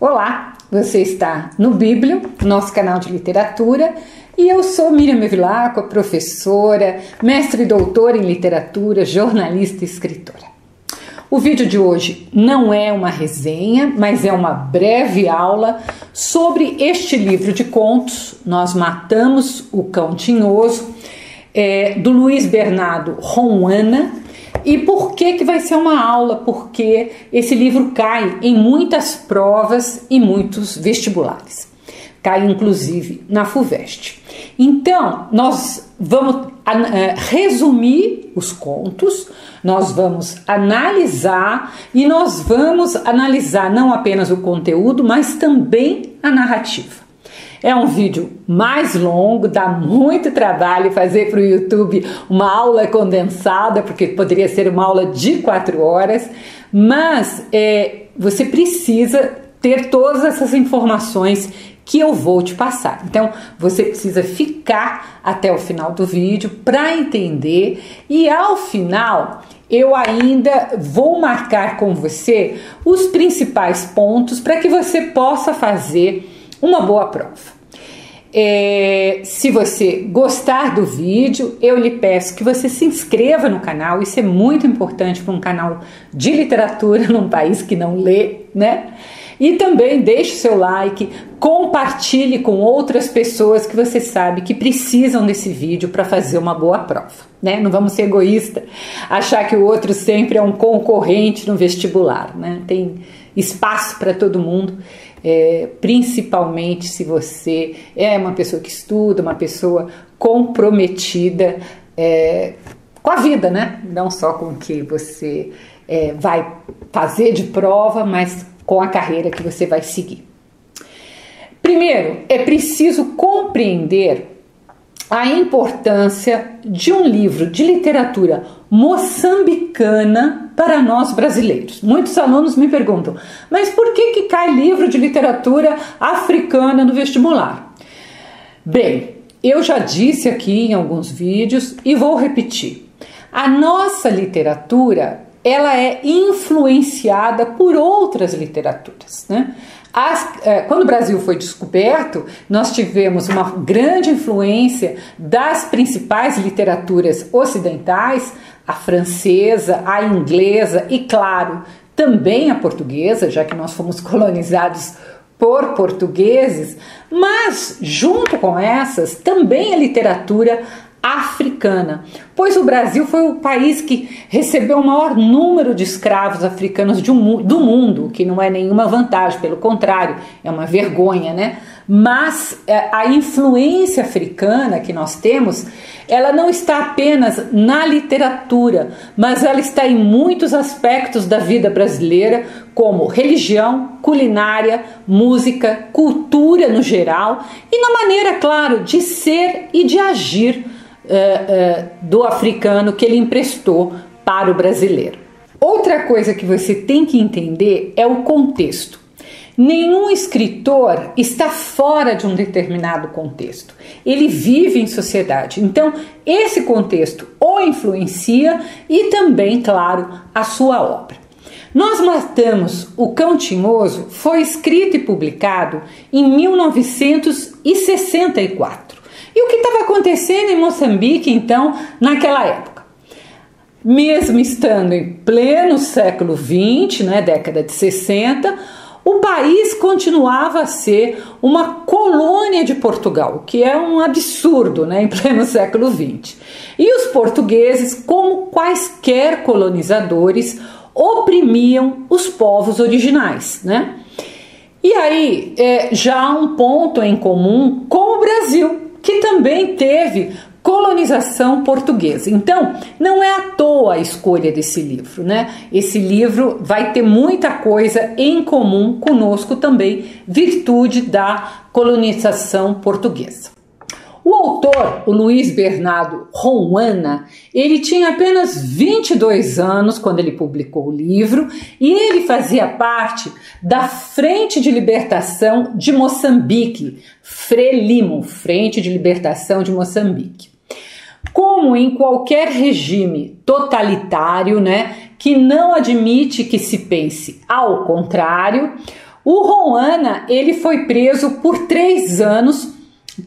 Olá, você está no Bíblio, nosso canal de literatura, e eu sou Miriam Bevilacqua, professora, mestre e doutora em literatura, jornalista e escritora. O vídeo de hoje não é uma resenha, mas é uma breve aula sobre este livro de contos, Nós Matamos o Cão Tinhoso, do Luiz Bernardo Rohuana. E por que vai ser uma aula? Porque esse livro cai em muitas provas e muitos vestibulares. Cai inclusive na FUVEST. Então, nós vamos resumir os contos, nós vamos analisar e nós vamos analisar não apenas o conteúdo, mas também a narrativa. É um vídeo mais longo, dá muito trabalho fazer para o YouTube uma aula condensada, porque poderia ser uma aula de 4 horas, mas você precisa ter todas essas informações que eu vou te passar. Então, você precisa ficar até o final do vídeo para entender, e ao final eu ainda vou marcar com você os principais pontos para que você possa fazer uma boa prova. Se você gostar do vídeo, eu lhe peço que você se inscreva no canal. Isso é muito importante para um canal de literatura num país que não lê, né? E também deixe seu like, compartilhe com outras pessoas que você sabe que precisam desse vídeo para fazer uma boa prova, né? Não vamos ser egoístas, achar que o outro sempre é um concorrente no vestibular, né? Tem espaço para todo mundo, principalmente se você é uma pessoa que estuda, uma pessoa comprometida com a vida, né? Não só com o que você vai fazer de prova, mas com a carreira que você vai seguir. Primeiro, é preciso compreender a importância de um livro de literatura moçambicana para nós brasileiros. Muitos alunos me perguntam, mas por que cai livro de literatura africana no vestibular? Bem, eu já disse aqui em alguns vídeos e vou repetir. A nossa literatura, ela é influenciada por outras literaturas, né? Quando o Brasil foi descoberto, nós tivemos uma grande influência das principais literaturas ocidentais, a francesa, a inglesa e, claro, também a portuguesa, já que nós fomos colonizados por portugueses, mas junto com essas também a literatura africana, pois o Brasil foi o país que recebeu o maior número de escravos africanos do mundo, que não é nenhuma vantagem, pelo contrário, é uma vergonha, né? Mas a influência africana que nós temos, ela não está apenas na literatura, mas ela está em muitos aspectos da vida brasileira, como religião, culinária, música, cultura no geral, e na maneira, claro, de ser e de agir do africano que ele emprestou para o brasileiro. Outra coisa que você tem que entender é o contexto. Nenhum escritor está fora de um determinado contexto. Ele vive em sociedade. Então, esse contexto o influencia e também, claro, a sua obra. Nós Matamos o Cão Tinhoso foi escrito e publicado em 1964. E o que estava acontecendo em Moçambique, então, naquela época? Mesmo estando em pleno século XX, né, década de 60, o país continuava a ser uma colônia de Portugal, o que é um absurdo, né, em pleno século XX. E os portugueses, como quaisquer colonizadores, oprimiam os povos originais, né? E aí já há um ponto em comum com o Brasil, que também teve colonização portuguesa. Então, não é à toa a escolha desse livro, né? Esse livro vai ter muita coisa em comum conosco também, virtude da colonização portuguesa. O autor, o Luiz Bernardo Rohuana, ele tinha apenas 22 anos quando ele publicou o livro e ele fazia parte da Frente de Libertação de Moçambique, FRELIMO, Frente de Libertação de Moçambique. Como em qualquer regime totalitário, né, que não admite que se pense ao contrário, O Roana, ele foi preso por 3 anos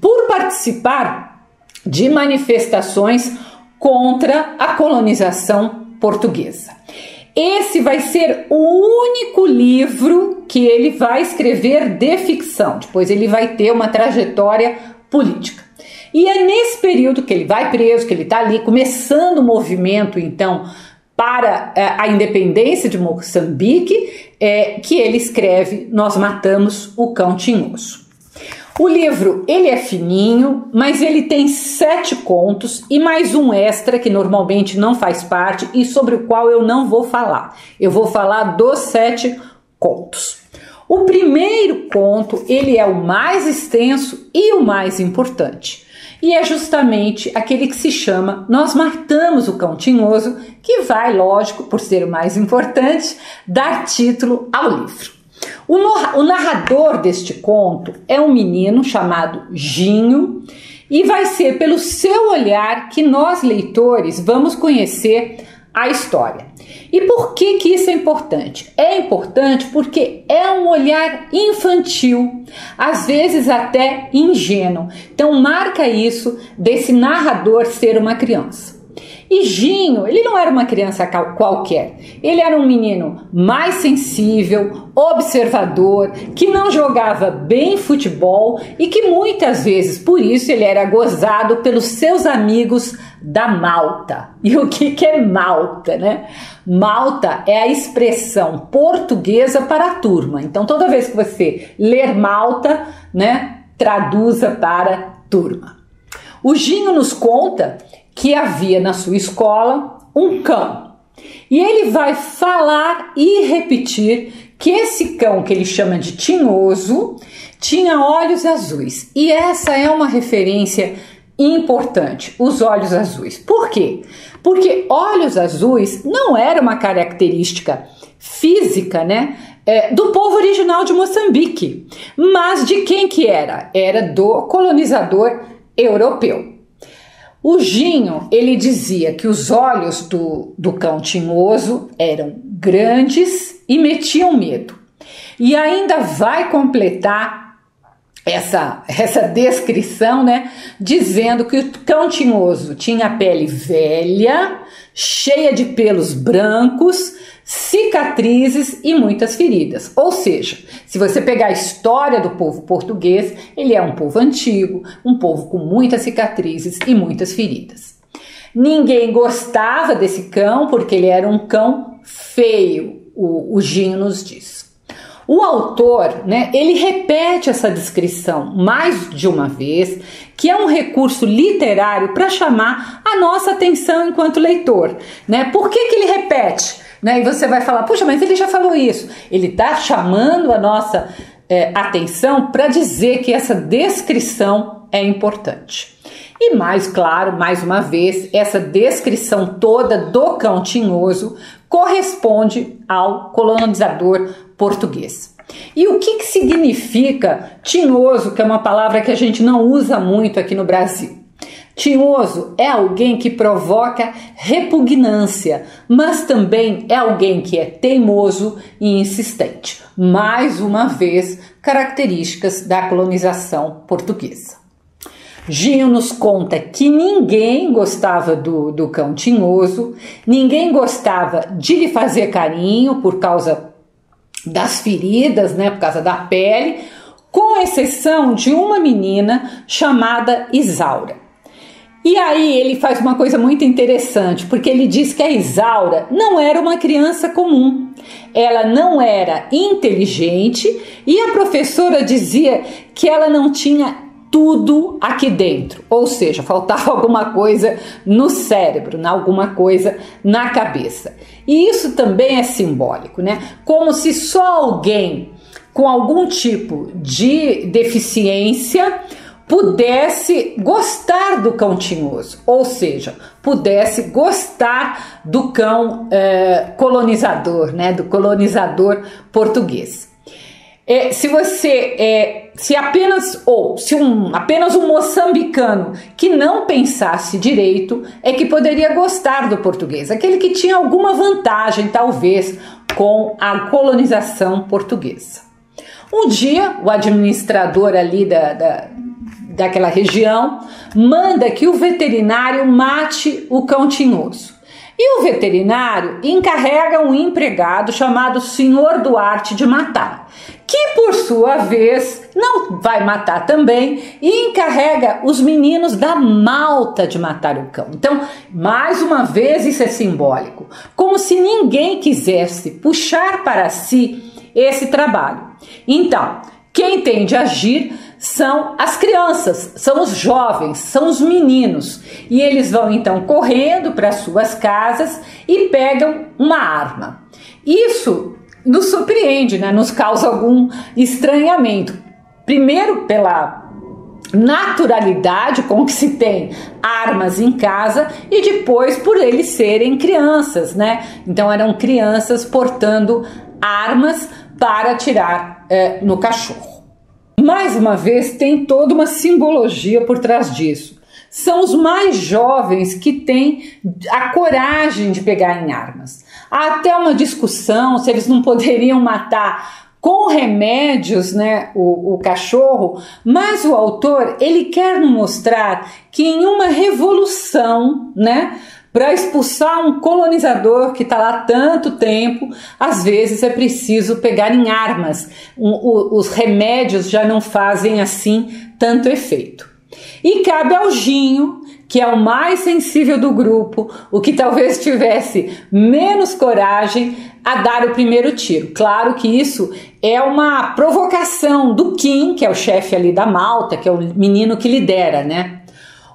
por participar de manifestações contra a colonização portuguesa. Esse vai ser o único livro que ele vai escrever de ficção, depois ele vai ter uma trajetória política. E é nesse período que ele vai preso, que ele está ali começando o movimento, então, para a independência de Moçambique, que ele escreve Nós Matamos o Cão Tinhoso. O livro, ele é fininho, mas ele tem 7 contos e mais um extra que normalmente não faz parte e sobre o qual eu não vou falar. Eu vou falar dos 7 contos. O primeiro conto, ele é o mais extenso e o mais importante. E é justamente aquele que se chama Nós Matamos o Cão Tinhoso, que vai, lógico, por ser o mais importante, dar título ao livro. O narrador deste conto é um menino chamado Ginho e vai ser pelo seu olhar que nós, leitores, vamos conhecer a história. E por que isso é importante? É importante porque é um olhar infantil, às vezes até ingênuo. Então marca isso desse narrador ser uma criança. E Ginho, ele não era uma criança qualquer, ele era um menino mais sensível, observador, que não jogava bem futebol e que muitas vezes, por isso, ele era gozado pelos seus amigos da Malta. E o que é Malta, né? Malta é a expressão portuguesa para a turma. Então, toda vez que você ler Malta, né, traduza para turma. O Ginho nos conta que havia na sua escola um cão. E ele vai falar e repetir que esse cão, que ele chama de Tinhoso, tinha olhos azuis. E essa é uma referência importante, os olhos azuis. Por quê? Porque olhos azuis não era uma característica física, né, do povo original de Moçambique. Mas de quem que era? Era do colonizador europeu. O Ginho, ele dizia que os olhos do cão tinhoso eram grandes e metiam medo. E ainda vai completar essa descrição, né, dizendo que o cão tinhoso tinha a pele velha, cheia de pelos brancos, cicatrizes e muitas feridas. Ou seja, se você pegar a história do povo português, ele é um povo antigo, um povo com muitas cicatrizes e muitas feridas. Ninguém gostava desse cão porque ele era um cão feio, o Ginho nos diz. O autor, né, ele repete essa descrição mais de uma vez, que é um recurso literário para chamar a nossa atenção enquanto leitor, né? Por que ele repete? Né? E você vai falar, puxa, mas ele já falou isso. Ele está chamando a nossa atenção para dizer que essa descrição é importante. E mais claro, mais uma vez, essa descrição toda do cão tinhoso corresponde ao colonizador português. E o que significa tinhoso, que é uma palavra que a gente não usa muito aqui no Brasil? Tinhoso é alguém que provoca repugnância, mas também é alguém que é teimoso e insistente. Mais uma vez, características da colonização portuguesa. Ginho nos conta que ninguém gostava do cão tinhoso, ninguém gostava de lhe fazer carinho por causa das feridas, né, por causa da pele, com exceção de uma menina chamada Isaura. E aí ele faz uma coisa muito interessante, porque ele diz que a Isaura não era uma criança comum, ela não era inteligente e a professora dizia que ela não tinha tudo aqui dentro, ou seja, faltava alguma coisa no cérebro, alguma coisa na cabeça. E isso também é simbólico, né? Como se só alguém com algum tipo de deficiência pudesse gostar do cão tinhoso, ou seja, pudesse gostar do cão colonizador, né, do colonizador português. Se apenas um moçambicano que não pensasse direito é que poderia gostar do português, aquele que tinha alguma vantagem, talvez, com a colonização portuguesa. Um dia, o administrador ali daquela região manda que o veterinário mate o cão tinhoso. E o veterinário encarrega um empregado chamado Senhor Duarte de matar, que por sua vez não vai matar também e encarrega os meninos da Malta de matar o cão. Então, mais uma vez, isso é simbólico, como se ninguém quisesse puxar para si esse trabalho. Então, quem tem de agir são as crianças, são os jovens, são os meninos. E eles vão então correndo para suas casas e pegam uma arma. Isso nos surpreende, né? Nos causa algum estranhamento. Primeiro pela naturalidade com que se tem armas em casa e depois por eles serem crianças, né? Então eram crianças portando armas para atirar no cachorro. Mais uma vez, tem toda uma simbologia por trás disso. São os mais jovens que têm a coragem de pegar em armas. Há até uma discussão se eles não poderiam matar com remédios, né, o cachorro, mas o autor ele quer nos mostrar que em uma revolução, né, para expulsar um colonizador que está lá há tanto tempo, às vezes é preciso pegar em armas. Os remédios já não fazem assim tanto efeito. E cabe ao Ginho, que é o mais sensível do grupo, o que talvez tivesse menos coragem, a dar o primeiro tiro. Claro que isso é uma provocação do Kim, que é o chefe ali da Malta, que é o menino que lidera, né?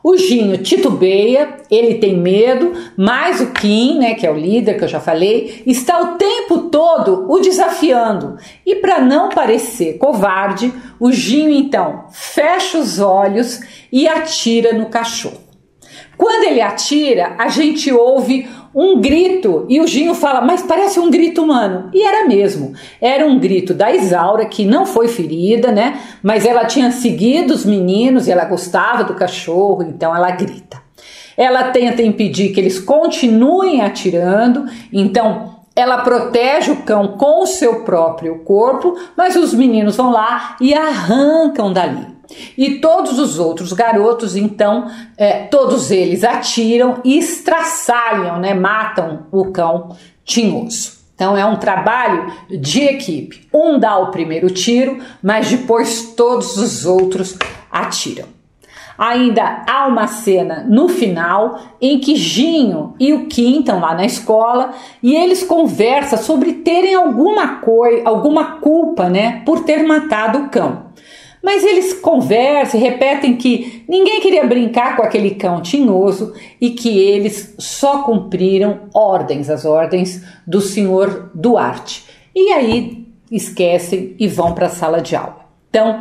O Ginho titubeia, ele tem medo, mas o Kim, né, que é o líder que eu já falei, está o tempo todo o desafiando. E para não parecer covarde, o Ginho então fecha os olhos e atira no cachorro. Quando ele atira, a gente ouve um grito e o Ginho fala, mas parece um grito humano. E era mesmo, era um grito da Isaura, que não foi ferida, né? Mas ela tinha seguido os meninos e ela gostava do cachorro, então ela grita. Ela tenta impedir que eles continuem atirando, então ela protege o cão com o seu próprio corpo, mas os meninos vão lá e arrancam dali. E todos os outros garotos, então, todos eles atiram e estraçalham, né, matam o cão tinhoso. Então é um trabalho de equipe. Um dá o primeiro tiro, mas depois todos os outros atiram. Ainda há uma cena no final em que Ginho e o Kim estão lá na escola e eles conversam sobre terem alguma culpa, né, por ter matado o cão. Mas eles conversam e repetem que ninguém queria brincar com aquele cão tinhoso e que eles só cumpriram as ordens do senhor Duarte. E aí esquecem e vão para a sala de aula. Então,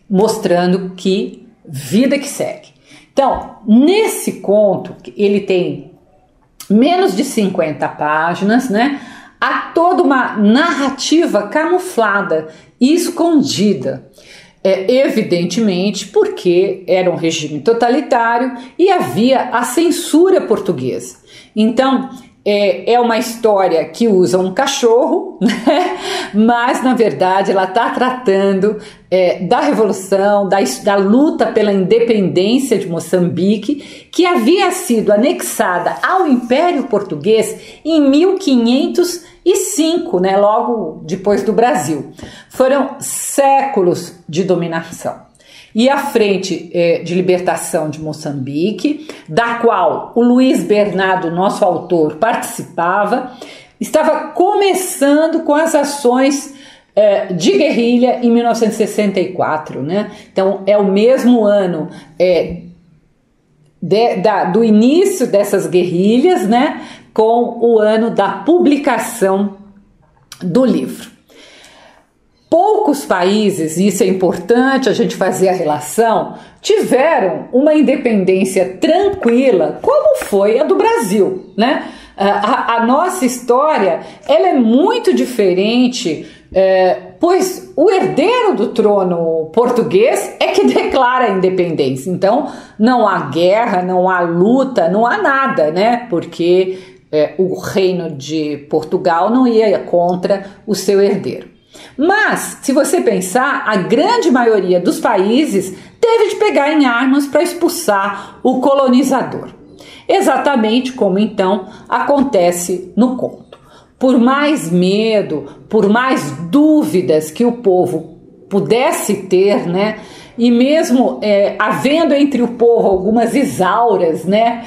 mostrando que vida que segue. Então, nesse conto, ele tem menos de 50 páginas, né? Há toda uma narrativa camuflada e escondida. Evidentemente porque era um regime totalitário e havia a censura portuguesa. Então, é uma história que usa um cachorro, né? Mas na verdade ela está tratando da revolução, da luta pela independência de Moçambique, que havia sido anexada ao Império Português em 1505, né? Logo depois do Brasil. Foram séculos de dominação. E a Frente de Libertação de Moçambique, da qual o Luiz Bernardo, nosso autor, participava, estava começando com as ações de guerrilha em 1964, né? Então é o mesmo ano do início dessas guerrilhas, né? Com o ano da publicação do livro. Poucos países, e isso é importante a gente fazer a relação, tiveram uma independência tranquila como foi a do Brasil, né? A nossa história ela é muito diferente, pois o herdeiro do trono português é que declara a independência. Então não há guerra, não há luta, não há nada, né? Porque o reino de Portugal não ia contra o seu herdeiro. Mas, se você pensar, a grande maioria dos países teve de pegar em armas para expulsar o colonizador. Exatamente como então acontece no conto. Por mais medo, por mais dúvidas que o povo pudesse ter, né? E mesmo havendo entre o povo algumas isauras, né?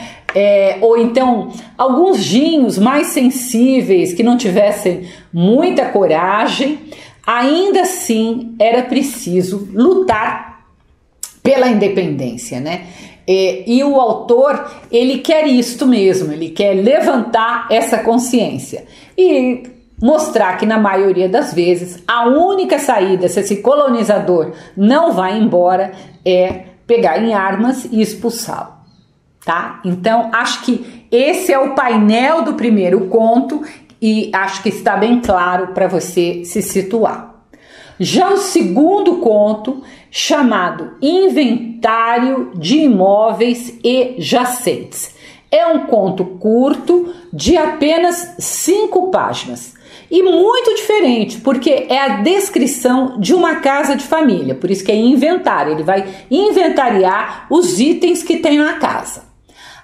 Ou então alguns ginhos mais sensíveis que não tivessem muita coragem, ainda assim era preciso lutar pela independência, né? E o autor, ele quer isto mesmo, ele quer levantar essa consciência e mostrar que na maioria das vezes a única saída, se esse colonizador não vai embora, é pegar em armas e expulsá-lo, tá? Então acho que esse é o painel do primeiro conto e acho que está bem claro para você se situar. Já o segundo conto, chamado Inventário de Imóveis e Jacentes, é um conto curto de apenas 5 páginas. E muito diferente, porque é a descrição de uma casa de família, por isso que é inventário, ele vai inventariar os itens que tem na casa.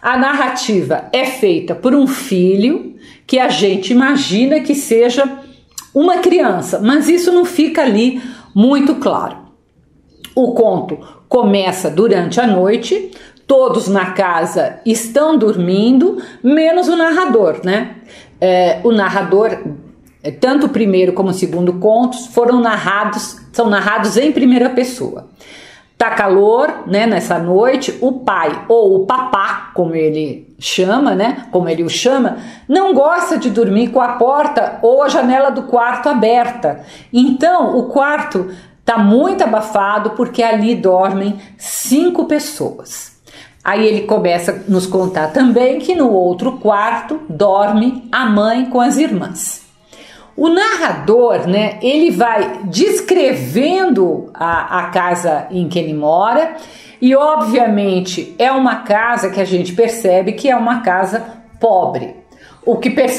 A narrativa é feita por um filho que a gente imagina que seja uma criança, mas isso não fica ali muito claro. O conto começa durante a noite, todos na casa estão dormindo, menos o narrador, né? O narrador, tanto o primeiro como o segundo contos, são narrados em primeira pessoa. Tá calor, né, nessa noite, o pai ou o papá, como ele chama, né, como ele o chama, não gosta de dormir com a porta ou a janela do quarto aberta. Então, o quarto tá muito abafado porque ali dormem 5 pessoas. Aí ele começa a nos contar também que no outro quarto dorme a mãe com as irmãs. O narrador, né, ele vai descrevendo a casa em que ele mora e, obviamente, é uma casa que a gente percebe que é uma casa pobre.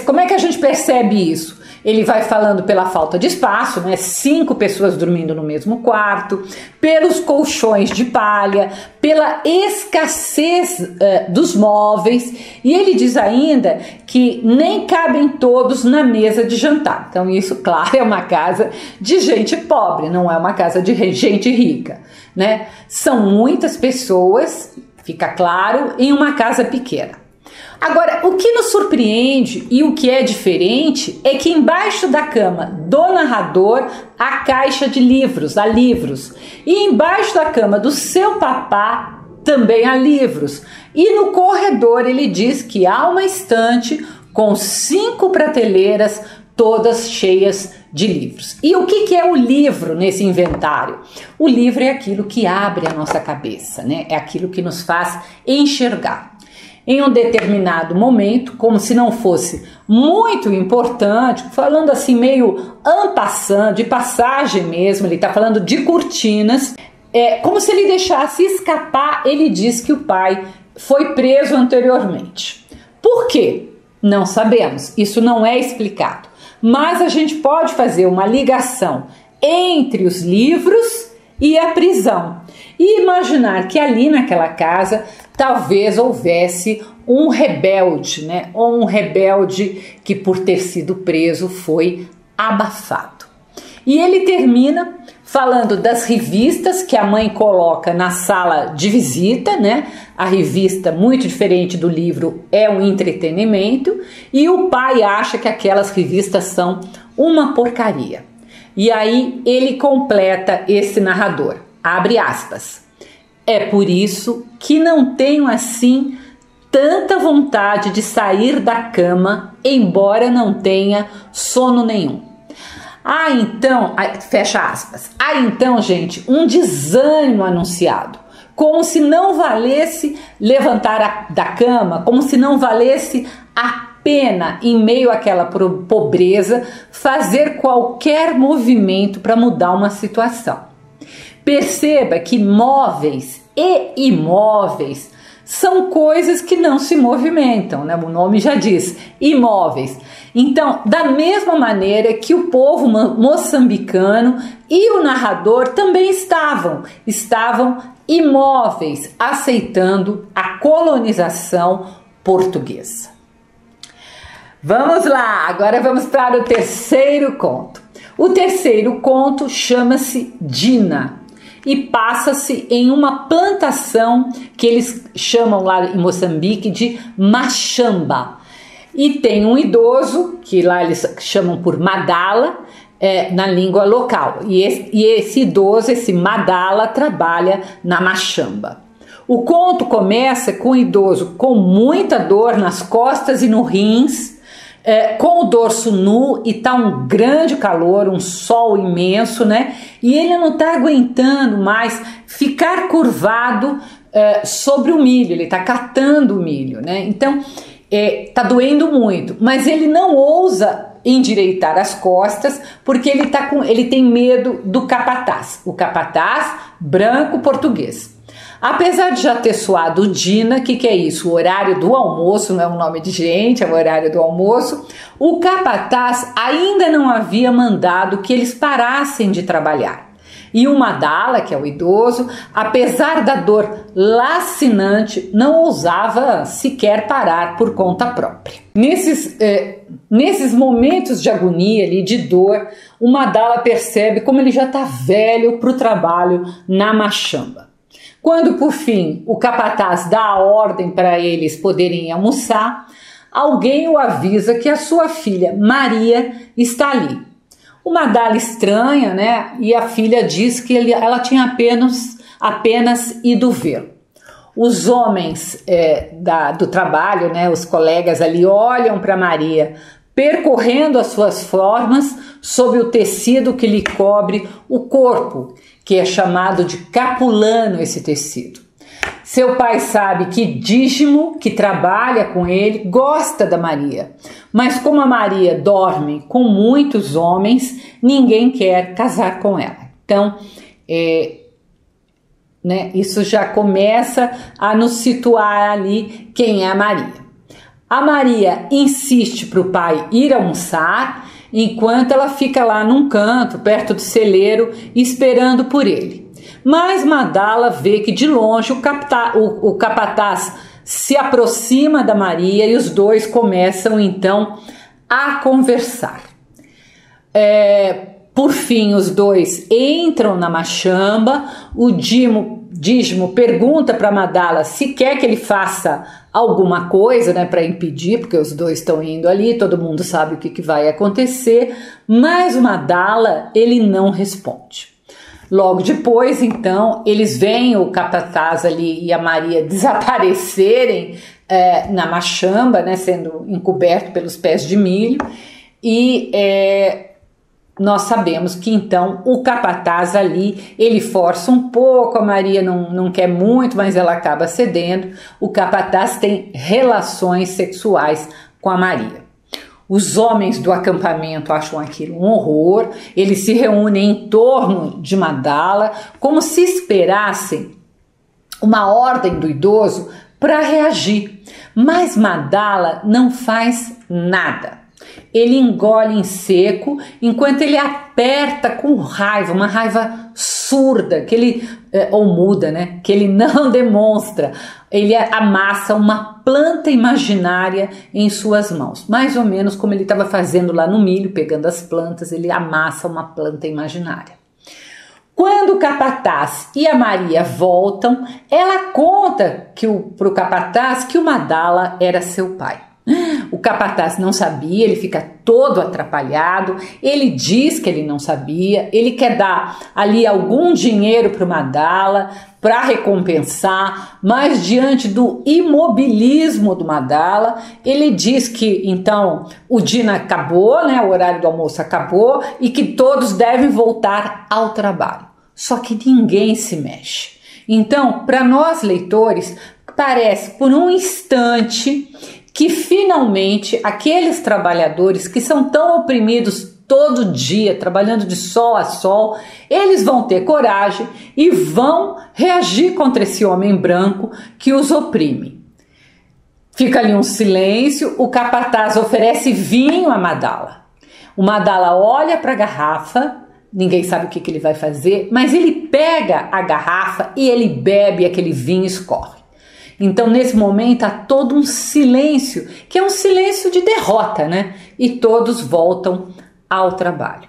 Como é que a gente percebe isso? Ele vai falando pela falta de espaço, né? 5 pessoas dormindo no mesmo quarto, pelos colchões de palha, pela escassez dos móveis, e ele diz ainda que nem cabem todos na mesa de jantar. Então isso, claro, é uma casa de gente pobre, não é uma casa de gente rica, né? São muitas pessoas, fica claro, em uma casa pequena. Agora, o que nos surpreende e o que é diferente é que embaixo da cama do narrador há caixa de livros, há livros. E embaixo da cama do seu papá também há livros. E no corredor ele diz que há uma estante com 5 prateleiras todas cheias de livros. E o que é o livro nesse inventário? O livro é aquilo que abre a nossa cabeça, né? É aquilo que nos faz enxergar. Em um determinado momento, como se não fosse muito importante, falando assim meio en passant, de passagem mesmo, ele está falando de cortinas, como se ele deixasse escapar, ele diz que o pai foi preso anteriormente. Por quê? Não sabemos, isso não é explicado, mas a gente pode fazer uma ligação entre os livros e a prisão e imaginar que ali naquela casa talvez houvesse um rebelde, né? Ou um rebelde que por ter sido preso foi abafado. E ele termina falando das revistas que a mãe coloca na sala de visita, né? A revista, muito diferente do livro, é um entretenimento, e o pai acha que aquelas revistas são uma porcaria. E aí ele completa esse narrador, abre aspas. É por isso que não tenho assim tanta vontade de sair da cama, embora não tenha sono nenhum. Então, fecha aspas. Então, gente, um desânimo anunciado, como se não valesse levantar da cama, como se não valesse a pena, em meio àquela pobreza, fazer qualquer movimento para mudar uma situação. Perceba que móveis e imóveis são coisas que não se movimentam, né? O nome já diz, imóveis. Então, da mesma maneira que o povo moçambicano e o narrador também estavam imóveis, aceitando a colonização portuguesa. Vamos lá, agora vamos para o terceiro conto. O terceiro conto chama-se Dina e passa-se em uma plantação que eles chamam lá em Moçambique de Machamba. E tem um idoso, que lá eles chamam por Madala, na língua local. E esse idoso, esse Madala, trabalha na Machamba. O conto começa com o idoso com muita dor nas costas e no rins, com o dorso nu, e tá um grande calor, um sol imenso, né? E ele não tá aguentando mais ficar curvado sobre o milho, ele tá catando o milho, né? Então, tá doendo muito, mas ele não ousa endireitar as costas porque ele tem medo do capataz, o capataz branco português. Apesar de já ter soado Dina, que é isso? O horário do almoço, não é um nome de gente, é o horário do almoço. O capataz ainda não havia mandado que eles parassem de trabalhar. E o Madala, que é o idoso, apesar da dor lacinante, não ousava sequer parar por conta própria. Nesses momentos de agonia ali, de dor, o Madala percebe como ele já está velho para o trabalho na Machamba. Quando, por fim, o capataz dá a ordem para eles poderem almoçar, alguém o avisa que a sua filha, Maria, está ali. O Madala estranha, né? E a filha diz que ela tinha apenas ido vê-lo. Os homens do trabalho, né, os colegas ali, olham para Maria, percorrendo as suas formas sob o tecido que lhe cobre o corpo, que é chamado de capulano esse tecido. Seu pai sabe que Dígimo, que trabalha com ele, gosta da Maria, mas como a Maria dorme com muitos homens, ninguém quer casar com ela. Então, isso já começa a nos situar ali quem é a Maria. A Maria insiste para o pai ir almoçar, enquanto ela fica lá num canto, perto do celeiro, esperando por ele. Mas Madala vê que de longe o capataz se aproxima da Maria e os dois começam então a conversar. Por fim, os dois entram na Machamba. O Dígimo pergunta para Madala se quer que ele faça alguma coisa, né, para impedir, porque os dois estão indo ali, todo mundo sabe o que vai acontecer, mas o Madala, ele não responde. Logo depois, então, eles veem o capataz ali e a Maria desaparecerem na Machamba, né, sendo encoberto pelos pés de milho, e nós sabemos que então o capataz ali, ele força um pouco, a Maria não quer muito, mas ela acaba cedendo. O capataz tem relações sexuais com a Maria. Os homens do acampamento acham aquilo um horror, eles se reúnem em torno de Madala, como se esperassem uma ordem do idoso para reagir. Mas Madala não faz nada. Ele engole em seco, enquanto ele aperta com raiva, uma raiva surda, ou muda, né? Que ele não demonstra. Ele amassa uma planta imaginária em suas mãos, mais ou menos como ele estava fazendo lá no milho, pegando as plantas, ele amassa uma planta imaginária. Quando o capataz e a Maria voltam, ela conta para o capataz que o Madala era seu pai. O capataz não sabia, ele fica todo atrapalhado, ele diz que ele não sabia, ele quer dar ali algum dinheiro para o Madala para recompensar, mas diante do imobilismo do Madala, ele diz que então o Dina acabou, né, o horário do almoço acabou e que todos devem voltar ao trabalho. Só que ninguém se mexe. Então, para nós leitores, parece por um instante que finalmente aqueles trabalhadores que são tão oprimidos todo dia, trabalhando de sol a sol, eles vão ter coragem e vão reagir contra esse homem branco que os oprime. Fica ali um silêncio, o capataz oferece vinho a Madala. O Madala olha para a garrafa, ninguém sabe o que ele vai fazer, mas ele pega a garrafa e ele bebe, aquele vinho escorre. Então, nesse momento, há todo um silêncio, que é um silêncio de derrota, né? E todos voltam ao trabalho.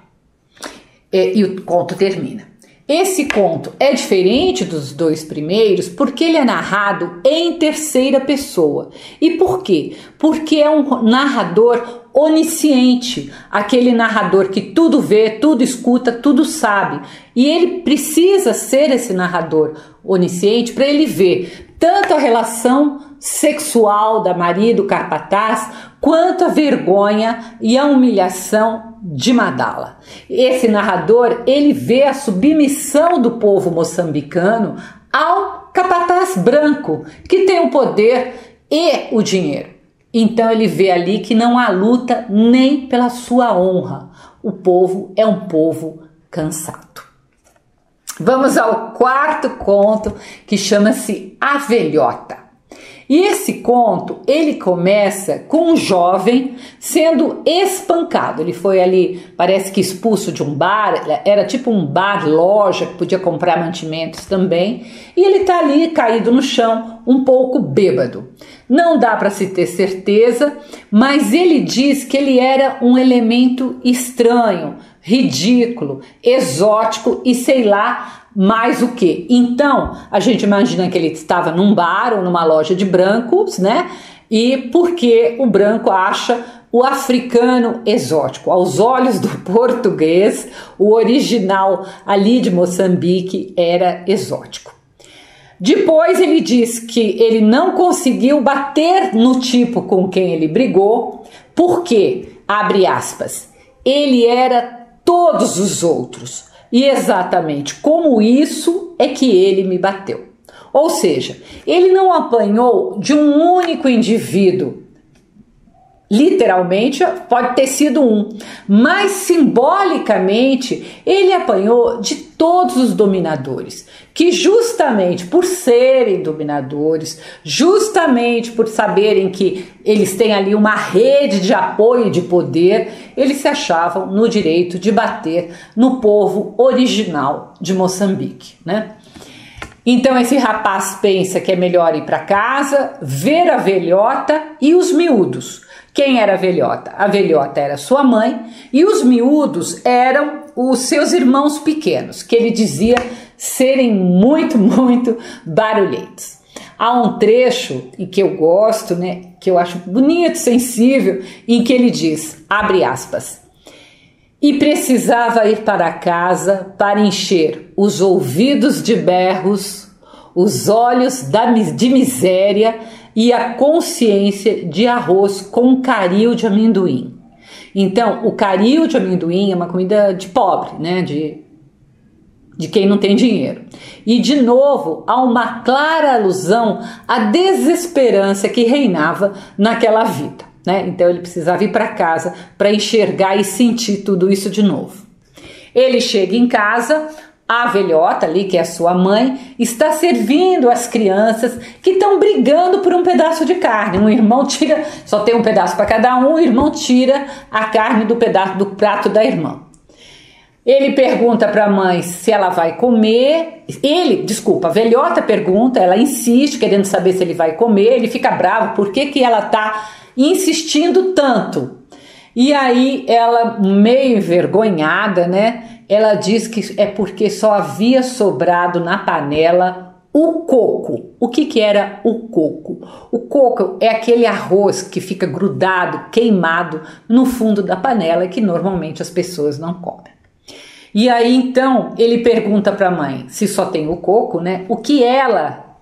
E o conto termina. Esse conto é diferente dos dois primeiros porque ele é narrado em terceira pessoa. E por quê? Porque é um narrador onisciente, aquele narrador que tudo vê, tudo escuta, tudo sabe. E ele precisa ser esse narrador onisciente para ele ver tanto a relação sexual da Maria do capataz, quanto a vergonha e a humilhação de Madala. Esse narrador, ele vê a submissão do povo moçambicano ao capataz branco, que tem o poder e o dinheiro. Então ele vê ali que não há luta nem pela sua honra. O povo é um povo cansado. Vamos ao quarto conto, que chama-se A Velhota. E esse conto, ele começa com um jovem sendo espancado. Ele foi ali, parece que expulso de um bar, era tipo um bar-loja que podia comprar mantimentos também. E ele está ali caído no chão, um pouco bêbado. Não dá para se ter certeza, mas ele diz que ele era um elemento estranho, ridículo, exótico e sei lá mais o que. Então, a gente imagina que ele estava num bar ou numa loja de brancos, né? E porque o branco acha o africano exótico. Aos olhos do português, o original ali de Moçambique era exótico. Depois ele diz que ele não conseguiu bater no tipo com quem ele brigou, porque, abre aspas, ele era todos os outros. E exatamente como isso é que ele me bateu. Ou seja, ele não apanhou de um único indivíduo. Literalmente pode ter sido um, mas simbolicamente ele apanhou de todos os dominadores, que justamente por serem dominadores, justamente por saberem que eles têm ali uma rede de apoio e de poder, eles se achavam no direito de bater no povo original de Moçambique, né? Então esse rapaz pensa que é melhor ir para casa, ver a velhota e os miúdos. Quem era a velhota? A velhota era sua mãe e os miúdos eram os seus irmãos pequenos, que ele dizia serem muito, muito barulhentos. Há um trecho em que eu gosto, né, que eu acho bonito, sensível, em que ele diz, abre aspas, e precisava ir para casa para encher os ouvidos de berros, os olhos de miséria e a consciência de arroz com caril de amendoim. Então, o caril de amendoim é uma comida de pobre, né? De quem não tem dinheiro. E, de novo, há uma clara alusão à desesperança que reinava naquela vida, né? Então, ele precisava ir para casa para enxergar e sentir tudo isso de novo. Ele chega em casa. A velhota ali, que é a sua mãe, está servindo as crianças que estão brigando por um pedaço de carne. Um irmão tira, só tem um pedaço para cada um, o irmão tira a carne do pedaço do prato da irmã. Ele pergunta para a mãe se ela vai comer. A velhota pergunta, ela insiste, querendo saber se ele vai comer. Ele fica bravo, por que ela está insistindo tanto? E aí ela, meio envergonhada, né? Ela diz que é porque só havia sobrado na panela o coco. O que era o coco? O coco é aquele arroz que fica grudado, queimado no fundo da panela, que normalmente as pessoas não comem. E aí então ele pergunta para a mãe se só tem o coco, né? O que ela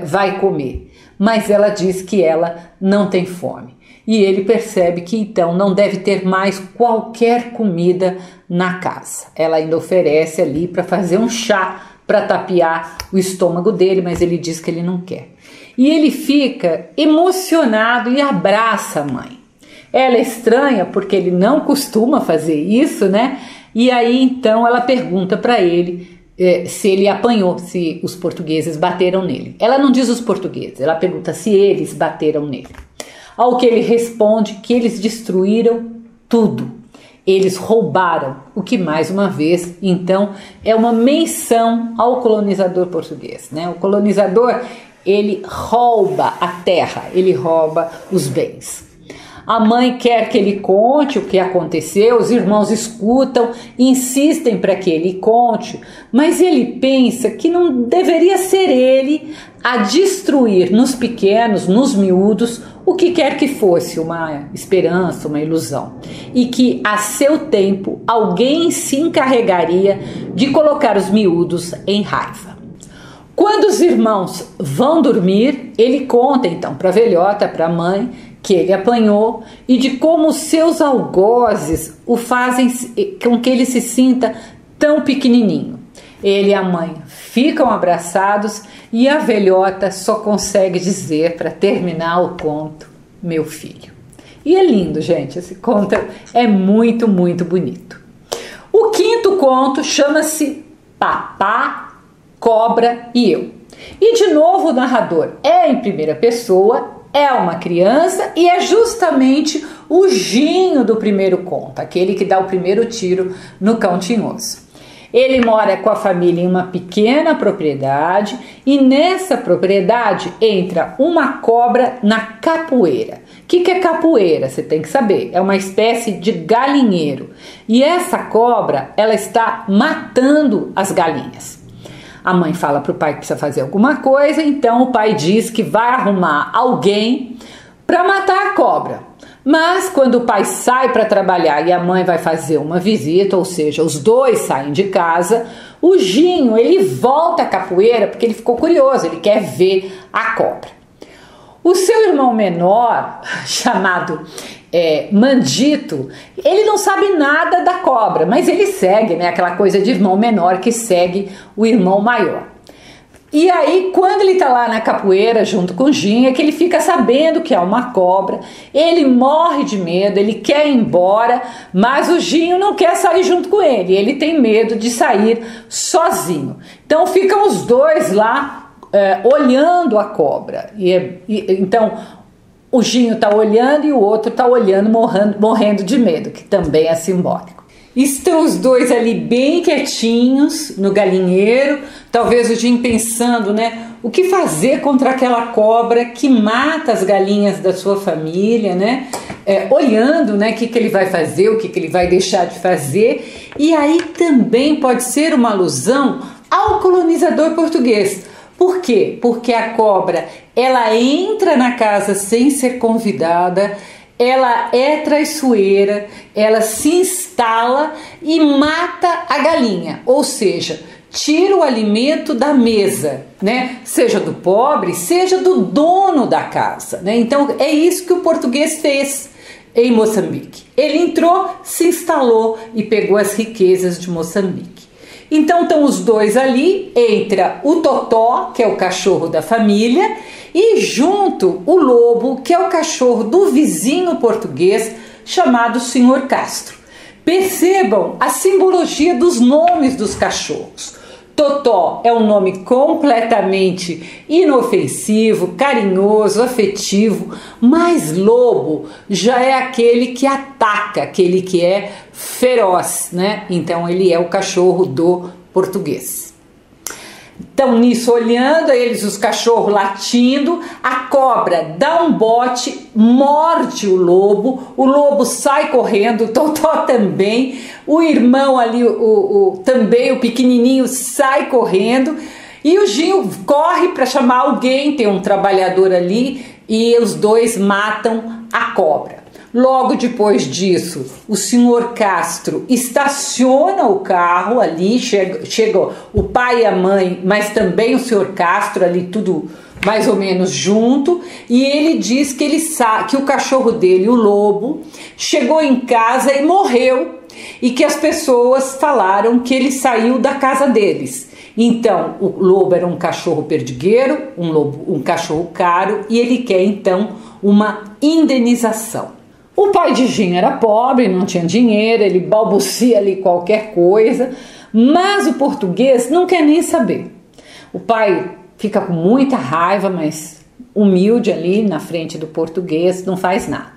vai comer? Mas ela diz que ela não tem fome. E ele percebe que então não deve ter mais qualquer comida na casa. Ela ainda oferece ali para fazer um chá para tapear o estômago dele, mas ele diz que ele não quer. E ele fica emocionado e abraça a mãe. Ela é estranha porque ele não costuma fazer isso, né? E aí então ela pergunta para ele se ele apanhou, se os portugueses bateram nele. Ela não diz os portugueses, ela pergunta se eles bateram nele. Ao que ele responde que eles destruíram tudo. Eles roubaram, o que mais uma vez, então, é uma menção ao colonizador português, né? O colonizador, ele rouba a terra, ele rouba os bens. A mãe quer que ele conte o que aconteceu, os irmãos escutam, insistem para que ele conte, mas ele pensa que não deveria ser ele a destruir nos pequenos, nos miúdos, o que quer que fosse, uma esperança, uma ilusão, e que a seu tempo alguém se encarregaria de colocar os miúdos em raiva. Quando os irmãos vão dormir, ele conta então para a velhota, para a mãe, que ele apanhou e de como os seus algozes o fazem com que ele se sinta tão pequenininho. Ele e a mãe ficam abraçados e a velhota só consegue dizer, para terminar o conto, meu filho. E é lindo, gente, esse conto é muito, muito bonito. O quinto conto chama-se Papá, Cobra e Eu. E de novo o narrador é em primeira pessoa, é uma criança e é justamente o Ginho do primeiro conto, aquele que dá o primeiro tiro no cão tinhoso. Ele mora com a família em uma pequena propriedade e nessa propriedade entra uma cobra na capoeira. O que é capoeira? Você tem que saber. É uma espécie de galinheiro. E essa cobra, ela está matando as galinhas. A mãe fala para o pai que precisa fazer alguma coisa, então o pai diz que vai arrumar alguém para matar a cobra. Mas quando o pai sai para trabalhar e a mãe vai fazer uma visita, ou seja, os dois saem de casa, o Ginho, ele volta à capoeira porque ele ficou curioso, ele quer ver a cobra. O seu irmão menor, chamado Mandito, ele não sabe nada da cobra, mas ele segue, né, aquela coisa de irmão menor que segue o irmão maior. E aí, quando ele tá lá na capoeira junto com o Ginho, é que ele fica sabendo que é uma cobra, ele morre de medo, ele quer ir embora, mas o Ginho não quer sair junto com ele, ele tem medo de sair sozinho. Então ficam os dois lá olhando a cobra. Então o Ginho tá olhando e o outro tá olhando, morrendo de medo, que também é simbólico. Estão os dois ali bem quietinhos no galinheiro, talvez o Ginho pensando, né, o que fazer contra aquela cobra que mata as galinhas da sua família, né, olhando, né, o que ele vai fazer, o que ele vai deixar de fazer. E aí também pode ser uma alusão ao colonizador português. Por quê? Porque a cobra, ela entra na casa sem ser convidada, ela é traiçoeira, ela se instala e mata a galinha, ou seja, tira o alimento da mesa, né? Seja do pobre, seja do dono da casa, né? Então é isso que o português fez em Moçambique. Ele entrou, se instalou e pegou as riquezas de Moçambique. Então estão os dois ali, entra o Totó, que é o cachorro da família, e junto o Lobo, que é o cachorro do vizinho português chamado Sr. Castro. Percebam a simbologia dos nomes dos cachorros. Totó é um nome completamente inofensivo, carinhoso, afetivo, mas Lobo já é aquele que ataca, aquele que é feroz, né? Então ele é o cachorro do português. Então nisso, olhando eles, os cachorros latindo, a cobra dá um bote, morde o lobo sai correndo, o Totó também, o irmão ali, também o pequenininho sai correndo e o Ginho corre para chamar alguém, tem um trabalhador ali e os dois matam a cobra. Logo depois disso, o Sr. Castro estaciona o carro ali, chega o pai e a mãe, mas também o Sr. Castro ali, tudo mais ou menos junto, e ele diz que ele sabe que o cachorro dele, o Lobo, chegou em casa e morreu, e que as pessoas falaram que ele saiu da casa deles. Então, o Lobo era um cachorro perdigueiro, um cachorro caro, e ele quer então uma indenização. O pai de Jim era pobre, não tinha dinheiro, ele balbucia ali qualquer coisa, mas o português não quer nem saber. O pai fica com muita raiva, mas humilde ali na frente do português, não faz nada.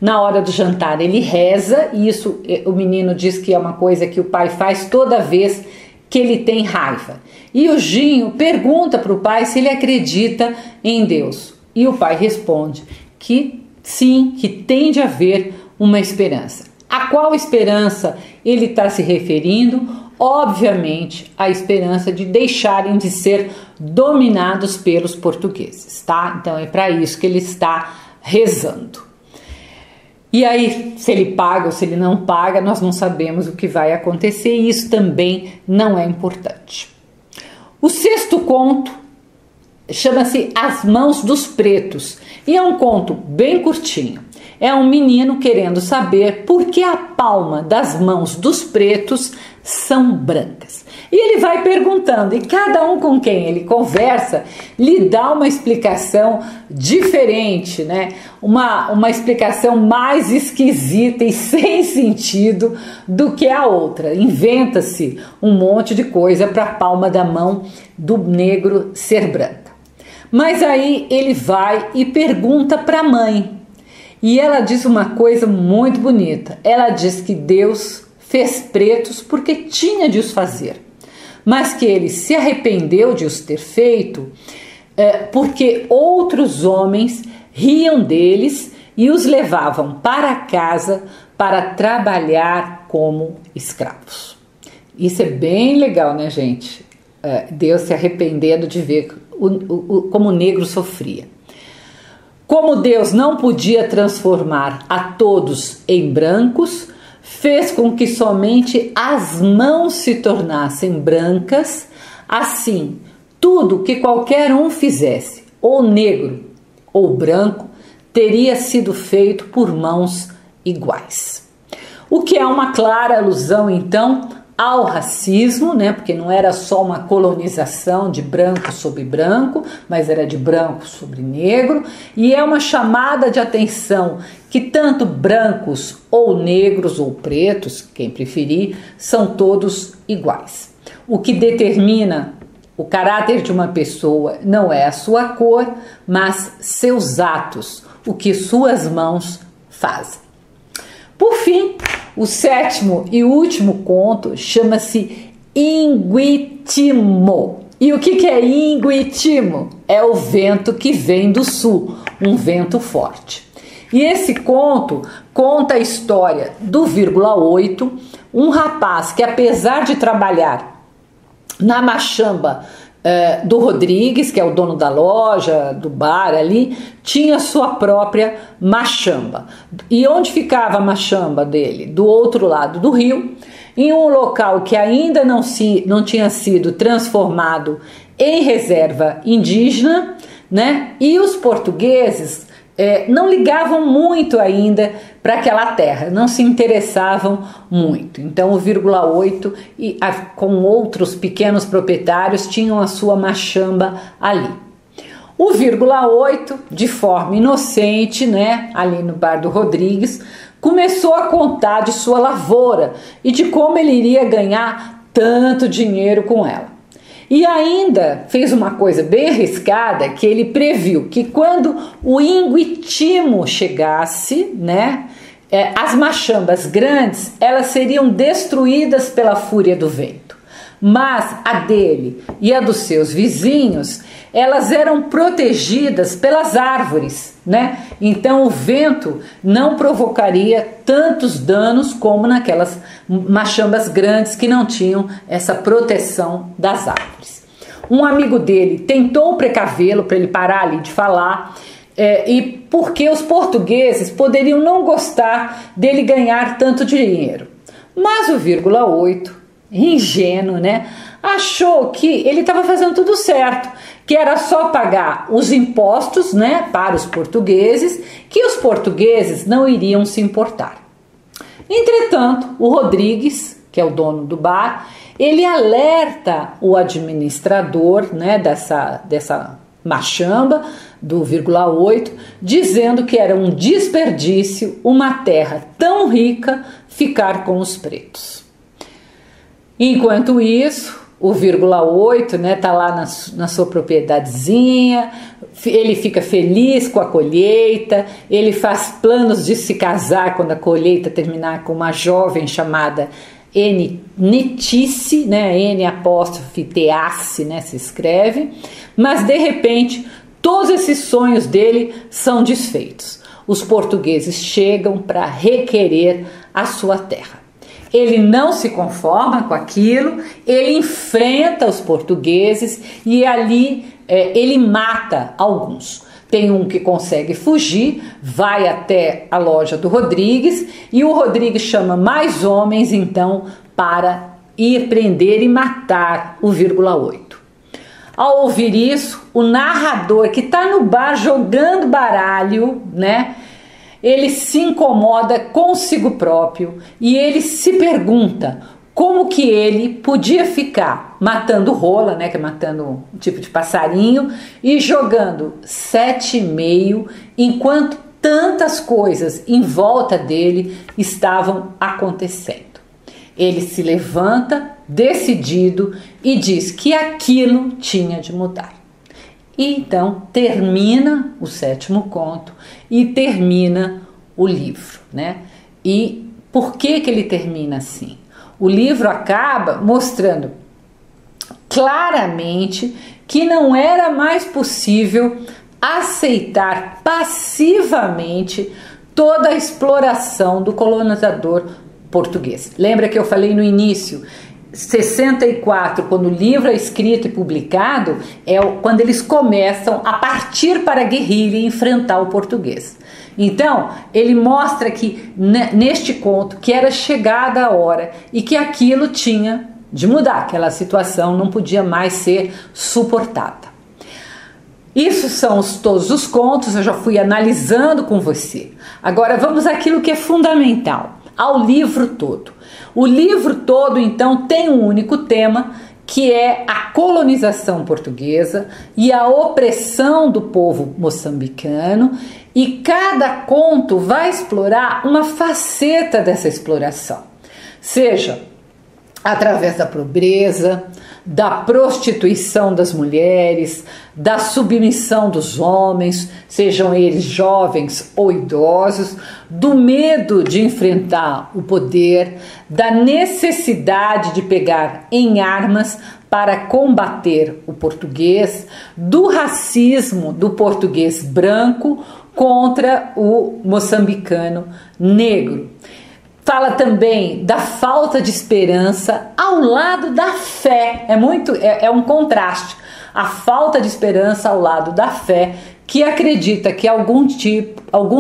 Na hora do jantar ele reza, e isso o menino diz que é uma coisa que o pai faz toda vez que ele tem raiva. E o Ginho pergunta para o pai se ele acredita em Deus. E o pai responde que sim, que tem de haver uma esperança. A qual esperança ele está se referindo? Obviamente, a esperança de deixarem de ser dominados pelos portugueses, tá? Então é para isso que ele está rezando. E aí, se ele paga ou se ele não paga, nós não sabemos o que vai acontecer e isso também não é importante. O sexto conto chama-se As Mãos dos Pretos e é um conto bem curtinho. É um menino querendo saber por que a palma das mãos dos pretos são brancas. E ele vai perguntando, e cada um com quem ele conversa lhe dá uma explicação diferente, né? Uma explicação mais esquisita e sem sentido do que a outra. Inventa-se um monte de coisa para a palma da mão do negro ser branca. Mas aí ele vai e pergunta para a mãe. E ela diz uma coisa muito bonita. Ela diz que Deus fez pretos porque tinha de os fazer, mas que ele se arrependeu de os ter feito porque outros homens riam deles e os levavam para casa para trabalhar como escravos. Isso é bem legal, né, gente? Deus se arrependendo de ver como o negro sofria. Como Deus não podia transformar a todos em brancos, fez com que somente as mãos se tornassem brancas. Assim, tudo que qualquer um fizesse, ou negro ou branco, teria sido feito por mãos iguais. O que é uma clara alusão, então, ao racismo, né? Porque não era só uma colonização de branco sobre branco, mas era de branco sobre negro, e é uma chamada de atenção que tanto brancos ou negros ou pretos, quem preferir, são todos iguais. O que determina o caráter de uma pessoa não é a sua cor, mas seus atos, o que suas mãos fazem. Por fim, o sétimo e último conto chama-se Inguitimo. E o que é Inguitimo? É o vento que vem do sul, um vento forte. E esse conto conta a história do 8, um rapaz que, apesar de trabalhar na machamba do Rodrigues, que é o dono da loja, do bar ali, tinha sua própria machamba. E onde ficava a machamba dele? Do outro lado do rio, em um local que ainda não tinha sido transformado em reserva indígena, né? E os portugueses não ligavam muito ainda para aquela terra, não se interessavam muito. Então o 8 e com outros pequenos proprietários tinham a sua machamba ali. O 8, de forma inocente, né, ali no bar do Rodrigues, começou a contar de sua lavoura e de como ele iria ganhar tanto dinheiro com ela. E ainda fez uma coisa bem arriscada, que ele previu que quando o Inguitimo chegasse, né, as machambas grandes, elas seriam destruídas pela fúria do vento. Mas a dele e a dos seus vizinhos, elas eram protegidas pelas árvores, né? Então o vento não provocaria tantos danos como naquelas machambas grandes que não tinham essa proteção das árvores. Um amigo dele tentou precavê-lo para ele parar ali de falar, e porque os portugueses poderiam não gostar dele ganhar tanto dinheiro. Mas o 8, ingênuo, né, achou que ele estava fazendo tudo certo, que era só pagar os impostos, né, para os portugueses, que os portugueses não iriam se importar. Entretanto, o Rodrigues, que é o dono do bar, ele alerta o administrador, né, dessa Machamba, do 0,8, dizendo que era um desperdício uma terra tão rica ficar com os pretos. Enquanto isso, o 0,8, né, tá lá na sua propriedadezinha, ele fica feliz com a colheita, ele faz planos de se casar quando a colheita terminar com uma jovem chamada Netice, né, N''T', né, se escreve, mas de repente todos esses sonhos dele são desfeitos. Os portugueses chegam para requerer a sua terra. Ele não se conforma com aquilo, ele enfrenta os portugueses e ali ele mata alguns. Tem um que consegue fugir, vai até a loja do Rodrigues e o Rodrigues chama mais homens então para ir prender e matar o 0,8. Ao ouvir isso, o narrador que está no bar jogando baralho, né? Ele se incomoda consigo próprio e ele se pergunta como que ele podia ficar matando rola, né, que é matando um tipo de passarinho, e jogando 7,5 enquanto tantas coisas em volta dele estavam acontecendo. Ele se levanta decidido e diz que aquilo tinha de mudar. E então termina o 7º conto e termina o livro, né? E por que ele termina assim? O livro acaba mostrando claramente que não era mais possível aceitar passivamente toda a exploração do colonizador português. Lembra que eu falei no início? 64, quando o livro é escrito e publicado, é quando eles começam a partir para a guerrilha e enfrentar o português. Então, ele mostra que neste conto que era chegada a hora e que aquilo tinha de mudar, aquela situação não podia mais ser suportada. Isso são todos os contos, eu já fui analisando com você. Agora vamos àquilo que é fundamental, ao livro todo. O livro todo, então, tem um único tema, que é a colonização portuguesa e a opressão do povo moçambicano, e cada conto vai explorar uma faceta dessa exploração, seja através da pobreza, da prostituição das mulheres, da submissão dos homens, sejam eles jovens ou idosos, do medo de enfrentar o poder, da necessidade de pegar em armas para combater o português, do racismo do português branco contra o moçambicano negro. Fala também da falta de esperança ao lado da fé. É um contraste. A falta de esperança ao lado da fé, que acredita que algum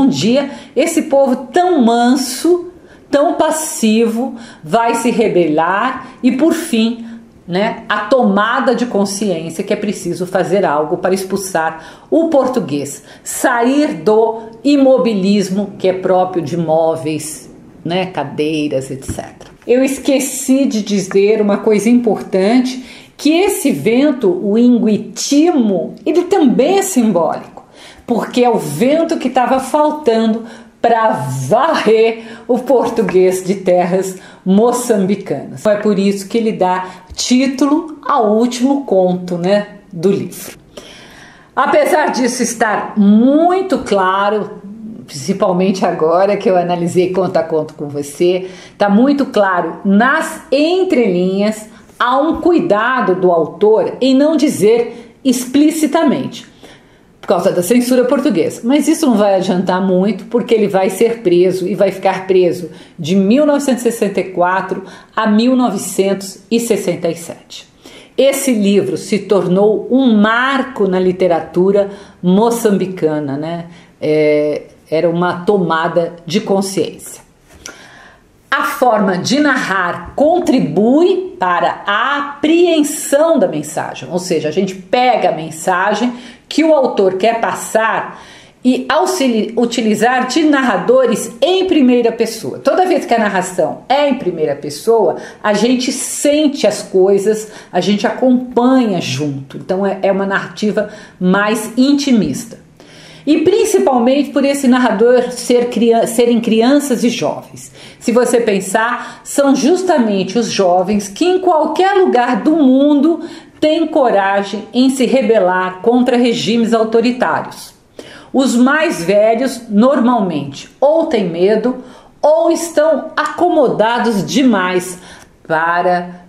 dia esse povo tão manso, tão passivo, vai se rebelar e por fim, né, a tomada de consciência que é preciso fazer algo para expulsar o português, sair do imobilismo que é próprio de móveis, né, cadeiras, etc. Eu esqueci de dizer uma coisa importante, que esse vento, o Inguitimo, ele também é simbólico, porque é o vento que estava faltando para varrer o português de terras moçambicanas. É por isso que ele dá título ao último conto, né, do livro. Apesar disso estar muito claro, principalmente agora que eu analisei conto a conto com você, está muito claro nas entrelinhas, há um cuidado do autor em não dizer explicitamente, por causa da censura portuguesa. Mas isso não vai adiantar muito, porque ele vai ser preso e vai ficar preso de 1964 a 1967. Esse livro se tornou um marco na literatura moçambicana, né? Era uma tomada de consciência. A forma de narrar contribui para a apreensão da mensagem, ou seja, a gente pega a mensagem que o autor quer passar e utilizar de narradores em primeira pessoa. Toda vez que a narração é em primeira pessoa, a gente sente as coisas, a gente acompanha junto. Então é uma narrativa mais intimista. E principalmente por esse narrador serem crianças e jovens. Se você pensar, são justamente os jovens que em qualquer lugar do mundo têm coragem em se rebelar contra regimes autoritários. Os mais velhos, normalmente, ou têm medo ou estão acomodados demais para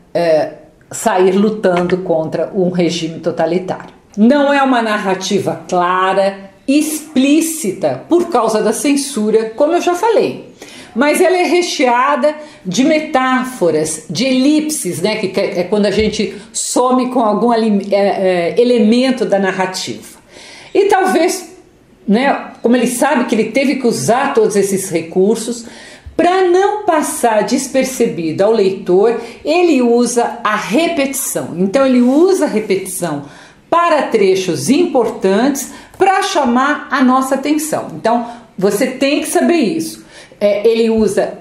sair lutando contra um regime totalitário. Não é uma narrativa clara, explícita, por causa da censura, como eu já falei. Mas ela é recheada de metáforas, de elipses, né, que é quando a gente some com algum elemento da narrativa. E talvez, né, como ele sabe que ele teve que usar todos esses recursos, para não passar despercebido ao leitor, ele usa a repetição. Então ele usa a repetição para trechos importantes para chamar a nossa atenção. Então você tem que saber isso. Ele usa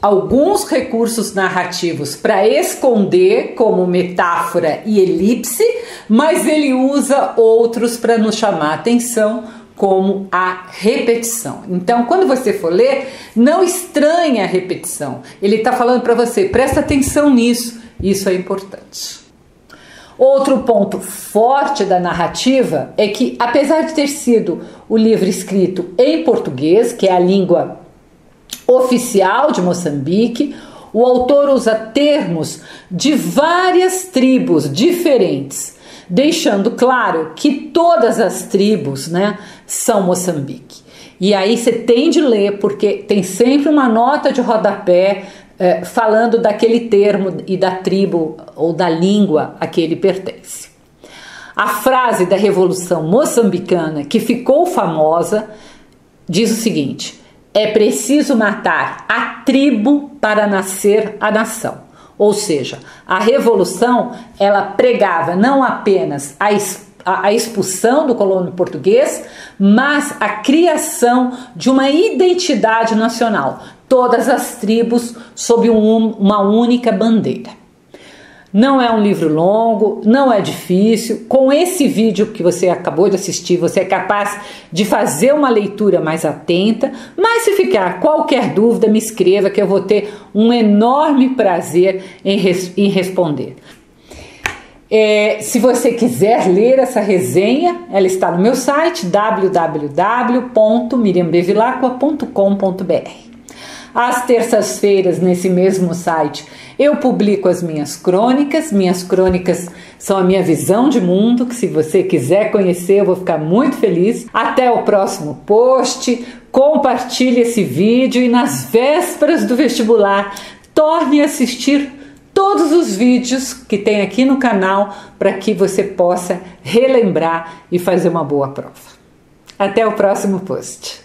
alguns recursos narrativos para esconder, como metáfora e elipse, mas ele usa outros para nos chamar a atenção, como a repetição. Então, quando você for ler, não estranhe a repetição. Ele está falando para você, presta atenção nisso, isso é importante. Outro ponto forte da narrativa é que, apesar de ter sido o livro escrito em português, que é a língua oficial de Moçambique, o autor usa termos de várias tribos diferentes, deixando claro que todas as tribos, né, são Moçambique. E aí você tem de ler, porque tem sempre uma nota de rodapé falando daquele termo e da tribo ou da língua a que ele pertence. A frase da Revolução Moçambicana, que ficou famosa, diz o seguinte: é preciso matar a tribo para nascer a nação. Ou seja, a Revolução, ela pregava não apenas a expulsão do colônio português, mas a criação de uma identidade nacional. Todas as tribos sob uma única bandeira. Não é um livro longo, não é difícil. Com esse vídeo que você acabou de assistir, você é capaz de fazer uma leitura mais atenta. Mas se ficar qualquer dúvida, me escreva que eu vou ter um enorme prazer em responder. Se você quiser ler essa resenha, ela está no meu site www.miriambevilacqua.com.br. Às terças-feiras, nesse mesmo site, eu publico as minhas crônicas. Minhas crônicas são a minha visão de mundo, que se você quiser conhecer, eu vou ficar muito feliz. Até o próximo post, compartilhe esse vídeo e nas vésperas do vestibular, torne a assistir todos os vídeos que tem aqui no canal para que você possa relembrar e fazer uma boa prova. Até o próximo post.